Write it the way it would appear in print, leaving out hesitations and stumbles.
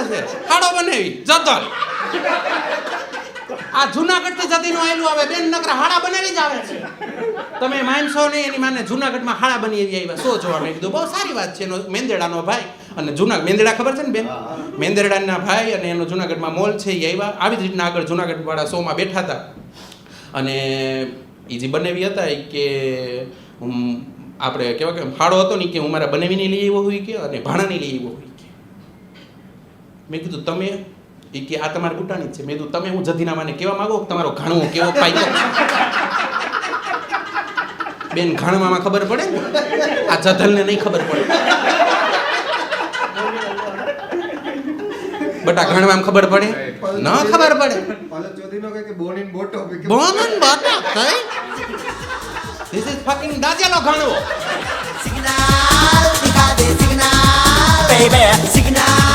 છે હાડો બનાવી જતલ આ જુનાગઢથી જતીનું આયલું આવે બેન નકરા હાડા બનાવી જ આવે છે તમે માનશો નહીં એની માને જુનાગઢમાં હાડા બની આવ્યા સો જોવા મેં કીધું બહુ સારી વાત છે એનો મેંદેડાનો ભાઈ અને મેંદેડા ખબર છે ને બેન મેંદેડાના ભાઈ અને એનો જુનાગઢમાં મોલ છે એ આવ્યા આવી જ રીતના આગળ જુનાગઢવાળા શોમાં બેઠા હતા અને એ જે બનાવી હતા એ કે આપણે કેવા કે ફાળો હતો ને કે હું મારા બનાવીને લઈ આવ્યો હોય કે અને ભાણાને લઈ આવ્યો હોય કે મેં કીધું તમે એ કે આ તમારા ગુટાણી જ છે મેં કીધું તમે હું જધીના માને કેવા માંગો તમારો ઘાણવો કેવો પાક્યો બેન ઘાણવામાં ખબર પડે ને આ જધલને નહીં ખબર પડે બટા ઘાણવામાં ખબર પડે ન ખબર પડે બોનન બોટો કઈ This is fucking દાજેલો ઘાણવો Signal, diga de signal, baby, signal.